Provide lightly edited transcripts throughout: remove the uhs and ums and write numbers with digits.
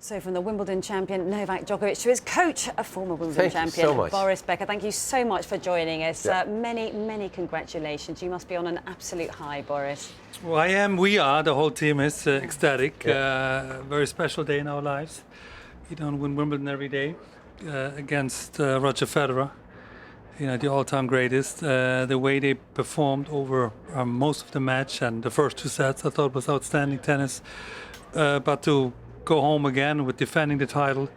So from the Wimbledon champion Novak Djokovic to his coach, a former Wimbledon champion, so much. Boris Becker. Thank you so much for joining us. Yeah. Many congratulations. You must be on an absolute high, Boris. Well, I am. We are. The whole team is ecstatic. Very special day in our lives. You don't win Wimbledon every day against Roger Federer. You know, the all-time greatest. The way they performed over most of the match and the first two sets, I thought was outstanding tennis. But to go home again with defending the title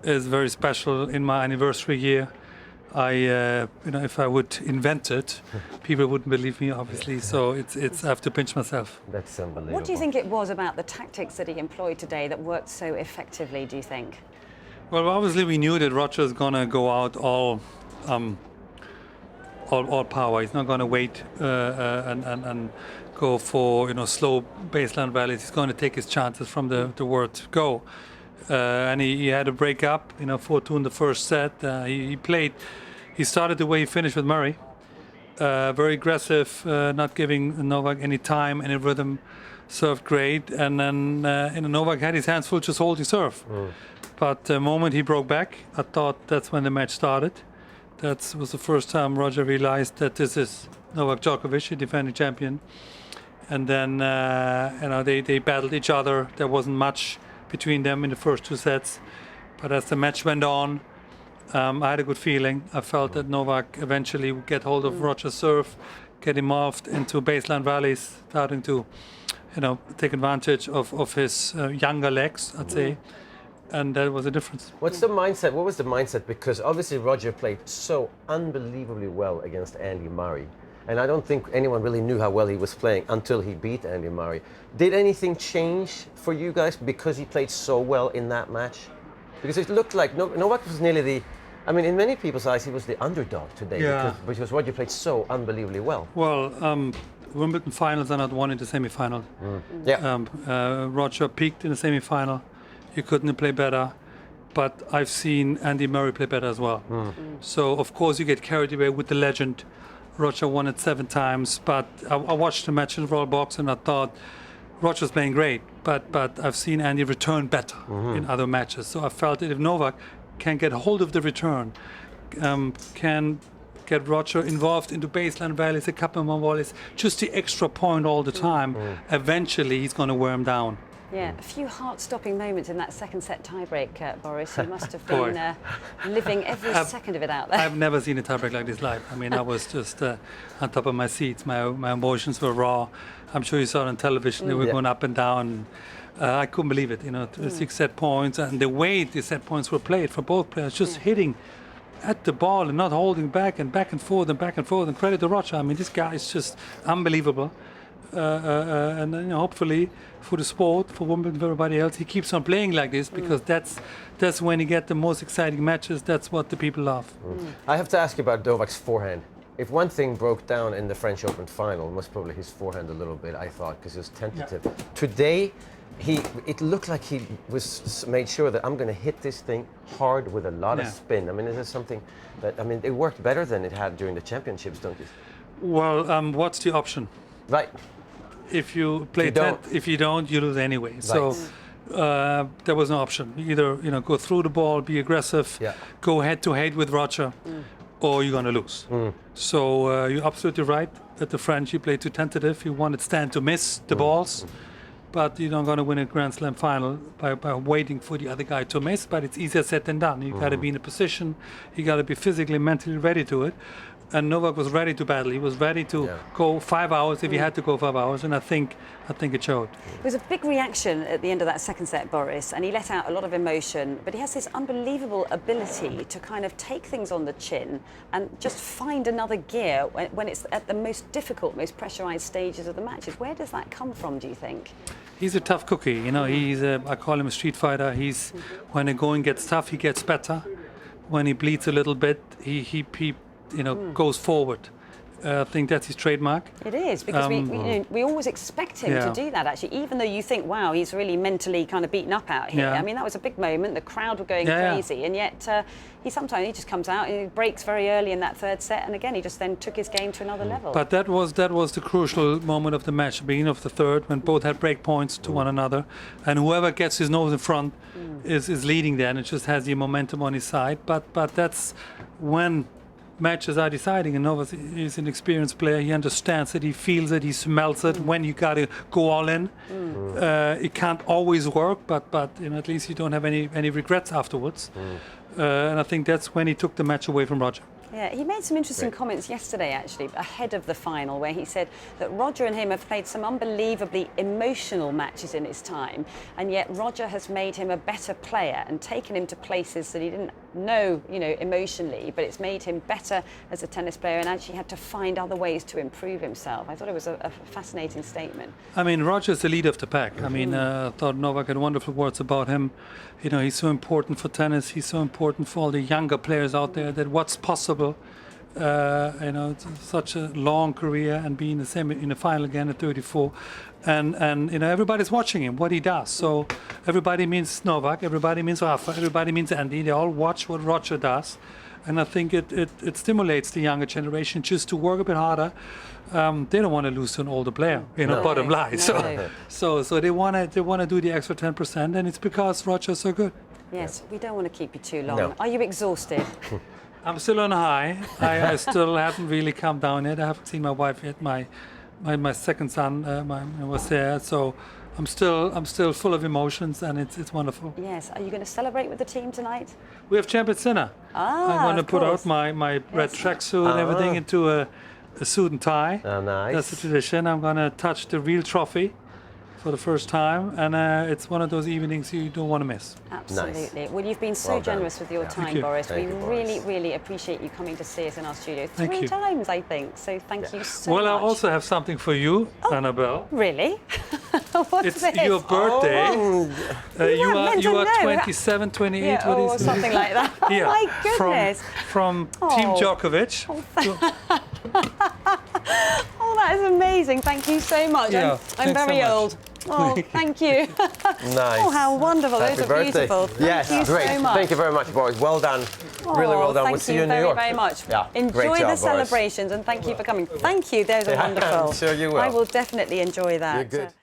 is very special in my anniversary year. If I would invent it, people wouldn't believe me, obviously. So I have to pinch myself. That's unbelievable. What do you think it was about the tactics that he employed today that worked so effectively, do you think? Well, obviously we knew that Roger is going to go out all power. He's not going to wait and go for slow baseline rallies. He's going to take his chances from the word go. And he had a break up, 4-2 in the first set. He started the way he finished with Murray. Very aggressive, not giving Novak any time, any rhythm. Served great, and then Novak had his hands full just holding serve. But the moment he broke back, I thought that's when the match started. That was the first time Roger realized that this is Novak Djokovic, the defending champion. And then they battled each other. There wasn't much between them in the first two sets. But as the match went on, I had a good feeling. I felt that Novak eventually would get hold of Roger's serve, get him off into baseline rallies, starting to take advantage of his younger legs, I'd say. And that was a difference. What's the mindset? What was the mindset? Because obviously Roger played so unbelievably well against Andy Murray. And I don't think anyone really knew how well he was playing until he beat Andy Murray. Did anything change for you guys because he played so well in that match? Because it looked like Novak was nearly in many people's eyes, he was the underdog today. Yeah. Because Roger played so unbelievably well. Well, Wimbledon finals are not won in the semi-final. Roger peaked in the semi-final. He couldn't play better, but I've seen Andy Murray play better as well. So of course you get carried away with the legend. Roger won it 7 times, but I watched the match in Royal Box and I thought Roger's playing great, but I've seen Andy return better in other matches. So I felt that if Novak can get hold of the return, can get Roger involved into baseline rallies, a couple more volleys, just the extra point all the time, eventually he's going to wear him down. Yeah, a few heart-stopping moments in that second set tiebreak, Boris. You must have been living every second of it out there. I've never seen a tiebreak like this live. I was just on top of my seats. My emotions were raw. I'm sure you saw it on television. They were going up and down. I couldn't believe it. 6 set points, and the way the set points were played for both players, just hitting at the ball and not holding back and back and forth and back and forth. And credit to Roger. This guy is just unbelievable. And hopefully for the sport, for Wimbledon, for everybody else, he keeps on playing like this because that's when you get the most exciting matches. That's what the people love. I have to ask you about Novak's forehand. If one thing broke down in the French Open final, it was probably his forehand a little bit, I thought, because he was tentative. Yeah. Today, it looked like he was made sure that I'm going to hit this thing hard with a lot of spin. Is this something that, it worked better than it had during the championships, don't you? Well, what's the option? Right. If you play if you don't, you lose anyway. Right. So there was no option. Either go through the ball, be aggressive, go head to head with Roger, or you're going to lose. So you're absolutely right that the French, he played too tentative. He wanted Stan to miss the balls, but you're not going to win a Grand Slam final by waiting for the other guy to miss. But it's easier said than done. You got to be in a position. You got to be physically, mentally ready to it. And Novak was ready to battle. He was ready to go 5 hours if he had to go 5 hours, and I think it showed. It was a big reaction at the end of that second set, Boris, and he let out a lot of emotion, but he has this unbelievable ability to kind of take things on the chin and just find another gear when it's at the most difficult, most pressurized stages of the matches. Where does that come from, do you think? He's a tough cookie. I call him a street fighter. When the going gets tough, he gets better. When he bleeds a little bit, he goes forward. I think that's his trademark. It is, because we always expect him to do that, actually, even though you think, wow, he's really mentally kind of beaten up out here. Yeah. I mean, that was a big moment. The crowd were going crazy, and yet he just comes out and he breaks very early in that third set, and again, he just then took his game to another level. But that was the crucial moment of the match, the beginning of the third, when both had break points to one another, and whoever gets his nose in front is leading there, and it just has the momentum on his side. But that's when matches are deciding, and Novak is an experienced player. He understands it, he feels it, he smells it. When you got to go all in, it can't always work, but at least you don't have any regrets afterwards. And I think that's when he took the match away from Roger. Yeah, he made some interesting comments yesterday, actually, ahead of the final, where he said that Roger and him have played some unbelievably emotional matches in his time, and yet Roger has made him a better player and taken him to places that he didn't know, emotionally, but it's made him better as a tennis player and actually had to find other ways to improve himself. I thought it was a fascinating statement. I mean, Roger's the leader of the pack. I mean, I thought Novak had wonderful words about him. He's so important for tennis. He's so important for all the younger players out there, that what's possible. It's such a long career, and being the same in the final again at 34, and everybody's watching him, what he does. So everybody means Novak, everybody means Rafa, everybody means Andy. They all watch what Roger does, and I think it stimulates the younger generation just to work a bit harder. They don't want to lose to an older player, bottom line. No. So they want to do the extra 10%, and it's because Roger's so good. Yes, we don't want to keep you too long. No. Are you exhausted? I'm still on a high. I still haven't really calmed down yet. I haven't seen my wife yet. My second son was there, so I'm still full of emotions, and it's wonderful. Yes. Are you going to celebrate with the team tonight? We have champions dinner. I'm going to put out my red tracksuit and everything into a suit and tie. Oh, nice. That's the tradition. I'm going to touch the real trophy for the first time, and it's one of those evenings you don't want to miss. Absolutely. Nice. Well, you've been so generous with your time, Boris. Thank we you, really, Boris. really appreciate you coming to see us in our studio Thank three you. times, I think. So thank you so much. Well, I also have something for you, Annabel. Really? What's It's this? your birthday. weren't You meant are to know. 27, 28. Yeah, what or is something like that. Oh Yeah, my goodness. From Team Djokovic. Oh, that is amazing. Thank you so much. Yeah, I'm thanks so very much. old. Oh, thank you. Nice. Oh, how wonderful. Happy Those are birthday. beautiful. Thank Yes, you great. so much. Thank you very much, Boris. Well done. Really well done. We'll see you in New York. Thank you very, very much. Yeah, Enjoy great job, the Boris. celebrations, and thank you for coming. Thank you. Those are wonderful. I'm sure you will. I will definitely enjoy that. You're good.